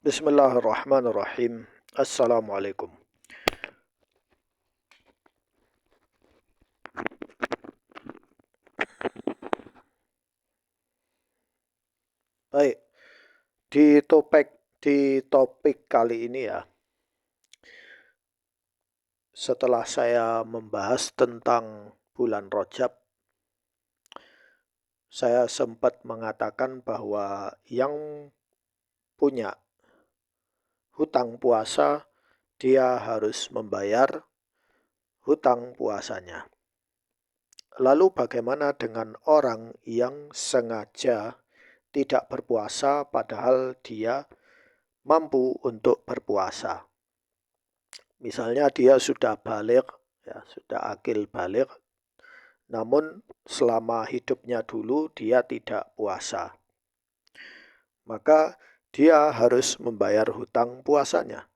Bismillahirrahmanirrahim. Assalamualaikum. Baik, di topik kali ini ya, setelah saya membahas tentang bulan Rajab, saya sempat mengatakan bahwa yang punya hutang puasa dia harus membayar hutang puasanya. Lalu bagaimana dengan orang yang sengaja tidak berpuasa padahal dia mampu untuk berpuasa? Misalnya dia sudah balik, ya, sudah akil balik, namun selama hidupnya dulu dia tidak puasa. Maka dia harus membayar hutang puasanya.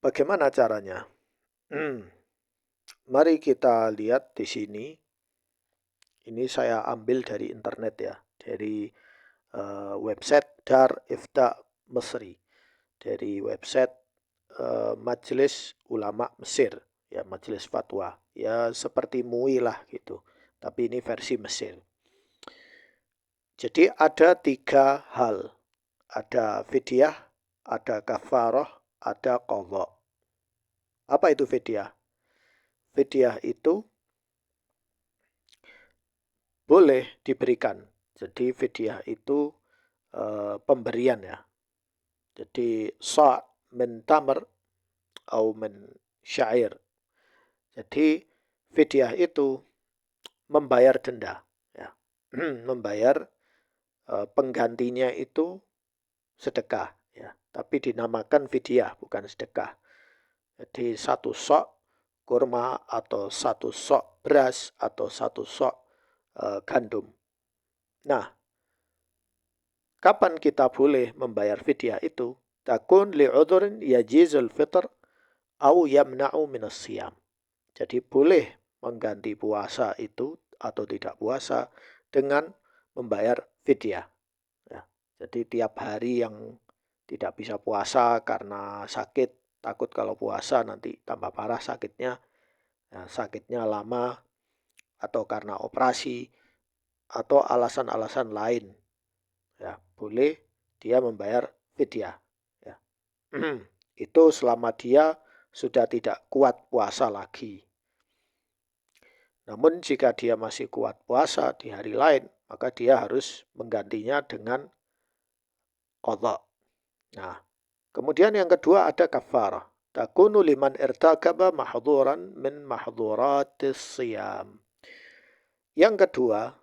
Bagaimana caranya? Mari kita lihat di sini. Ini saya ambil dari internet ya, dari website Dar Ifta Mesri, dari website Majelis Ulama Mesir, ya Majelis Fatwa, ya seperti MUI lah gitu, tapi ini versi Mesir. Jadi ada 3 hal, ada fidyah, ada kafarah, ada qadha. Apa itu fidyah? Fidyah itu boleh diberikan. Jadi fidyah itu pemberian ya. Jadi sa' min tamr atau min syair. Jadi fidyah itu membayar denda ya. Membayar penggantinya itu sedekah ya, tapi dinamakan fidyah bukan sedekah. Jadi 1 sok kurma atau 1 sok beras atau 1 sok gandum. Nah, kapan kita boleh membayar fidyah itu? Takun li'udhurin yajizul fitr au yamna'u minas siyam. Jadi boleh mengganti puasa itu atau tidak puasa dengan membayar fidyah. Ya, jadi tiap hari yang tidak bisa puasa karena sakit, takut kalau puasa nanti tambah parah sakitnya, ya, sakitnya lama atau karena operasi atau alasan-alasan lain, ya boleh dia membayar fidyah. Ya. Itu selama dia sudah tidak kuat puasa lagi. Namun jika dia masih kuat puasa di hari lain, maka dia harus menggantinya dengan qadha. Nah, kemudian yang kedua ada kafarah. Takunu liman irtakaba mahdhuran min mahdhuratis siyam. Yang kedua,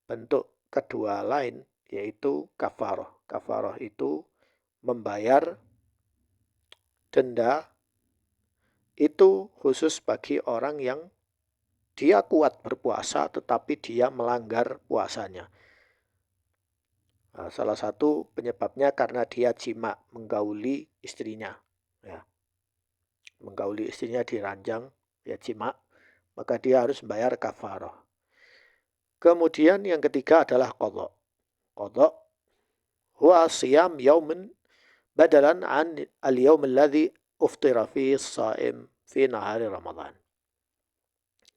bentuk kedua lain yaitu kafarah. Kafarah itu membayar denda, itu khusus bagi orang yang dia kuat berpuasa tetapi dia melanggar puasanya. Nah, salah satu penyebabnya karena dia jima, menggauli istrinya. Ya. Menggauli istrinya diranjang, ya jima, maka dia harus membayar kafarah. Kemudian yang ketiga adalah qadha. Qadha huwa siyam yaumin badalan an al-yaum alladhi uftira fi as-saim fi nahari Ramadan.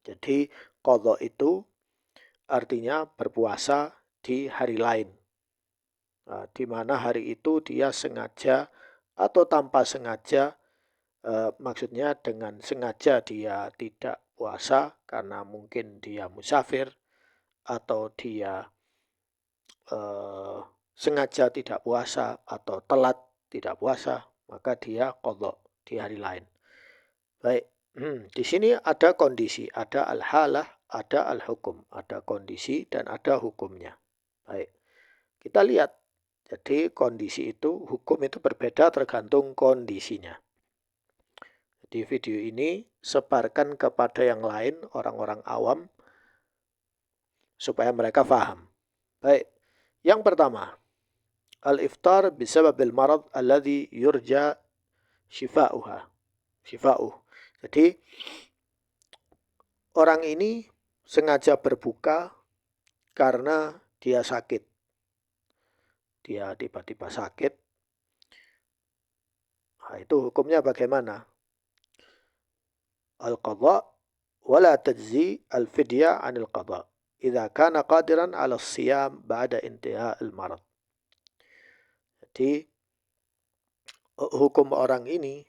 Jadi qadha itu artinya berpuasa di hari lain. Nah, di mana hari itu dia sengaja atau tanpa sengaja, maksudnya dengan sengaja dia tidak puasa karena mungkin dia musafir atau dia sengaja tidak puasa atau telat tidak puasa, maka dia qadha di hari lain. Baik, di sini ada kondisi, ada al-halah, ada al-hukum, ada kondisi dan ada hukumnya. Baik, kita lihat. Jadi kondisi itu, hukum itu berbeda tergantung kondisinya. Di video ini sebarkan kepada yang lain, orang-orang awam, supaya mereka paham. Baik, yang pertama, al-iftar bisababil marad alladhi yurja shifa'uh. Jadi, orang ini sengaja berbuka karena dia sakit. Dia tiba-tiba sakit, Nah, itu hukumnya bagaimana? Al-qadha wala tajzi al-fidya anil qadha idza kana qadiran 'ala as-siyam ba'da intihai al-marad. Jadi hukum orang ini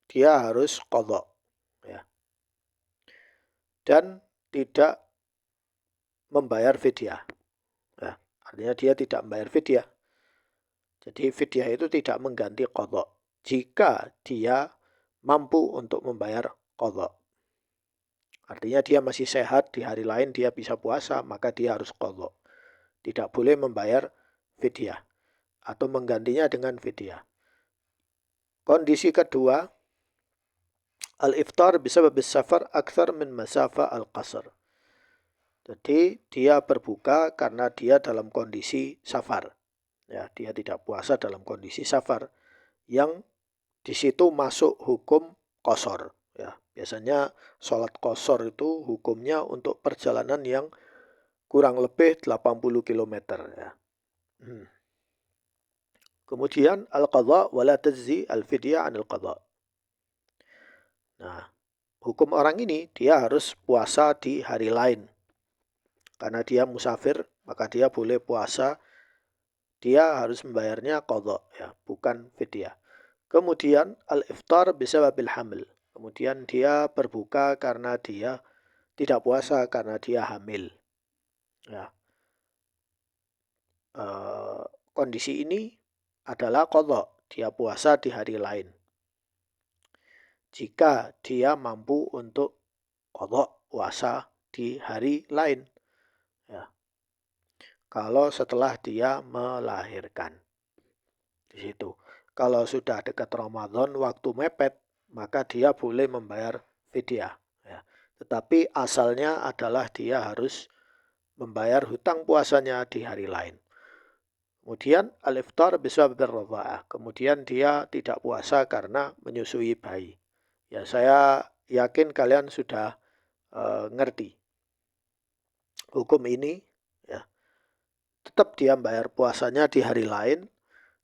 dia harus qadha, ya, dan tidak membayar fidyah. Ya, artinya dia tidak membayar fidyah. Jadi fidyah itu tidak mengganti qadha jika dia mampu untuk membayar qadha. Artinya dia masih sehat, di hari lain dia bisa puasa, maka dia harus qadha. Tidak boleh membayar fidyah atau menggantinya dengan fidyah. Kondisi kedua, al-iftar bisabab safar akthar min masafa al-qasr. Jadi dia berbuka karena dia dalam kondisi safar. Ya, dia tidak puasa dalam kondisi safar yang di situ masuk hukum qasar. Ya, biasanya sholat qasar itu hukumnya untuk perjalanan yang kurang lebih 80 km. Ya. Kemudian al-qadha wala tajzi al-fidyah anil qadha. Nah, hukum orang ini dia harus puasa di hari lain. Karena dia musafir, maka dia boleh puasa. Dia harus membayarnya qadha, ya, bukan fidyah. Kemudian al-iftar bisababil hamil. Kemudian dia berbuka karena dia tidak puasa karena dia hamil. Ya. Kondisi ini adalah qadha, dia puasa di hari lain. Jika dia mampu untuk qadha puasa di hari lain. Ya. Kalau setelah dia melahirkan. Di situ. Kalau sudah dekat Ramadan, waktu mepet, maka dia boleh membayar fidyah. Ya. Tetapi asalnya adalah dia harus membayar hutang puasanya di hari lain. Kemudian al-iftar bisabab ar-radha'ah. Kemudian dia tidak puasa karena menyusui bayi. Ya, saya yakin kalian sudah ngerti hukum ini. Ya. Tetap dia bayar puasanya di hari lain.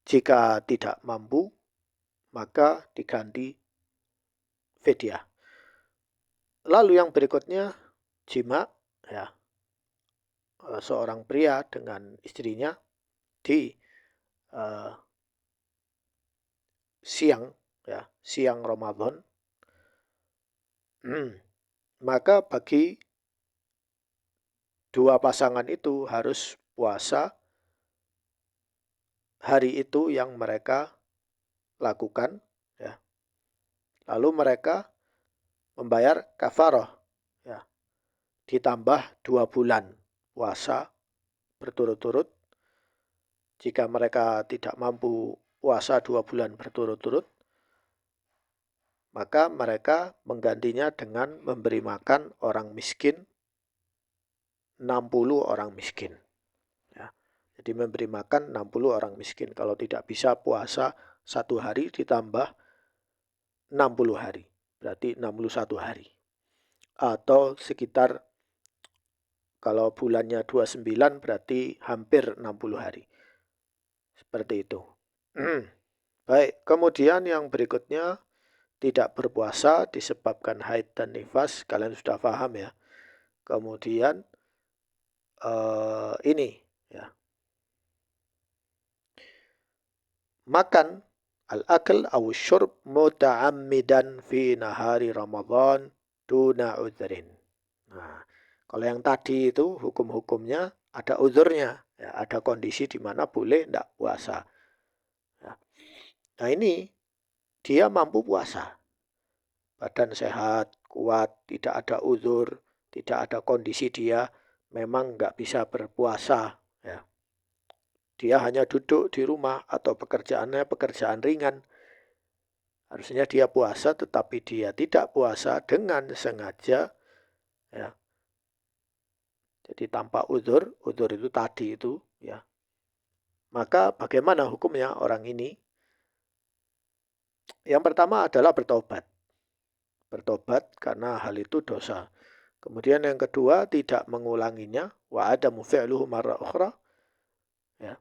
Jika tidak mampu, maka diganti fidyah. Lalu yang berikutnya jima, ya, seorang pria dengan istrinya di siang, ya, siang Ramadan. Maka bagi dua pasangan itu harus puasa hari itu yang mereka lakukan, ya. Lalu mereka membayar kafarah, ya, ditambah 2 bulan puasa berturut-turut. Jika mereka tidak mampu puasa 2 bulan berturut-turut, maka mereka menggantinya dengan memberi makan orang miskin 60 orang miskin. Ya. Jadi memberi makan 60 orang miskin. Kalau tidak bisa puasa 1 hari ditambah 60 hari. Berarti 61 hari. Atau sekitar kalau bulannya 29 berarti hampir 60 hari. Seperti itu. Baik, kemudian yang berikutnya tidak berpuasa disebabkan haid dan nifas. Kalian sudah paham ya. Kemudian ini, ya, makan al-akl aw syurb muta'ammidan fi nahari Ramadan duna udhrin. Nah, kalau yang tadi itu hukum-hukumnya ada uzurnya, ya, ada kondisi di mana boleh tidak puasa. Ya. Nah ini dia mampu puasa, badan sehat, kuat, tidak ada uzur, tidak ada kondisi dia memang nggak bisa berpuasa. Ya. Dia hanya duduk di rumah atau pekerjaannya pekerjaan ringan. Harusnya dia puasa tetapi dia tidak puasa dengan sengaja. Ya. Jadi tanpa uzur, uzur itu tadi itu, ya. Maka bagaimana hukumnya orang ini? Yang pertama adalah bertobat. Bertobat karena hal itu dosa. Kemudian yang kedua tidak mengulanginya, wa adamu fi'luhu marra ukhra. Ya.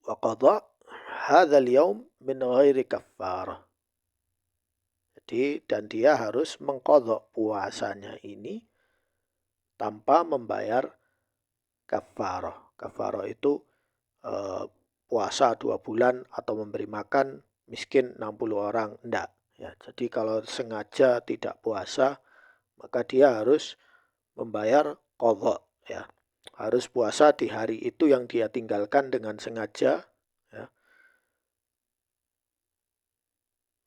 Wa qadha hadzal yaum min ghairi kaffarah. Jadi dan dia harus mengqadha puasanya ini tanpa membayar kafarah. Kafarah itu puasa 2 bulan atau memberi makan miskin 60 orang. Enggak. Ya, jadi kalau sengaja tidak puasa, maka dia harus membayar qadha. Ya. Harus puasa di hari itu yang dia tinggalkan dengan sengaja. Ya.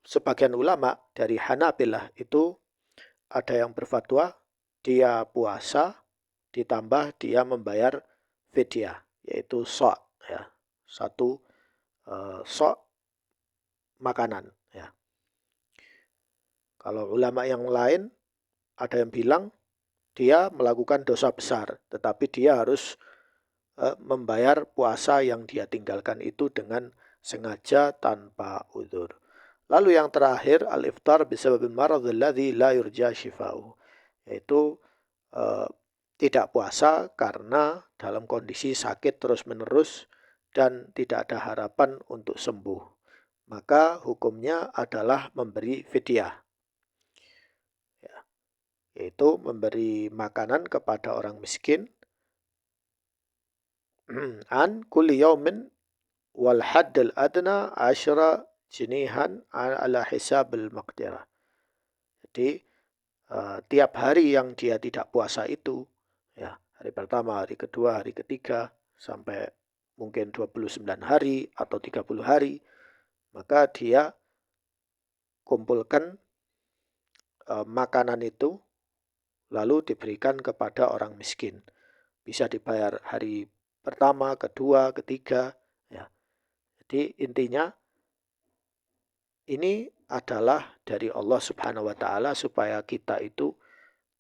Sebagian ulama dari Hanabilah itu ada yang berfatwa dia puasa ditambah dia membayar fidyah, yaitu sok, ya, satu sok makanan. Ya. Kalau ulama yang lain ada yang bilang dia melakukan dosa besar, tetapi dia harus membayar puasa yang dia tinggalkan itu dengan sengaja tanpa udzur. Lalu yang terakhir al-iftar bisababin maradh alladzi la yurja shifa'u, yaitu tidak puasa karena dalam kondisi sakit terus-menerus dan tidak ada harapan untuk sembuh. Maka hukumnya adalah memberi fidyah, ya, yaitu memberi makanan kepada orang miskin an kulli yaumin wal haddal adna 10 jinihan ala hisab al-maqdirah. Jadi tiap hari yang dia tidak puasa itu, ya, hari pertama, hari kedua, hari ketiga, sampai mungkin 29 hari atau 30 hari, maka dia kumpulkan makanan itu lalu diberikan kepada orang miskin. Bisa dibayar hari pertama, kedua, ketiga, ya. Jadi intinya ini adalah dari Allah Subhanahu wa taala supaya kita itu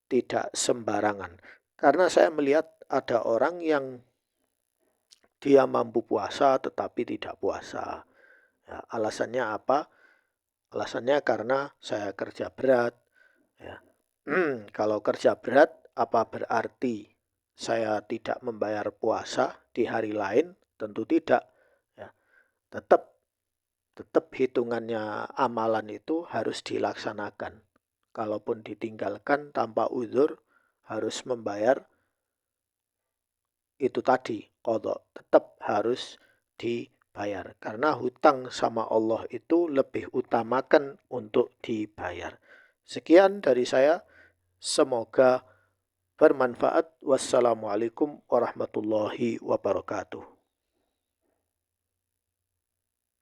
tidak sembarangan. Karena saya melihat ada orang yang dia mampu puasa tetapi tidak puasa. Ya, alasannya apa? Alasannya karena saya kerja berat. Ya. Kalau kerja berat, apa berarti saya tidak membayar puasa di hari lain? Tentu tidak. Ya. Tetap hitungannya amalan itu harus dilaksanakan. Kalaupun ditinggalkan tanpa uzur, harus membayar itu tadi, qadha, tetap harus dibayar. Karena hutang sama Allah itu lebih utamakan untuk dibayar. Sekian dari saya, semoga bermanfaat. Wassalamualaikum warahmatullahi wabarakatuh.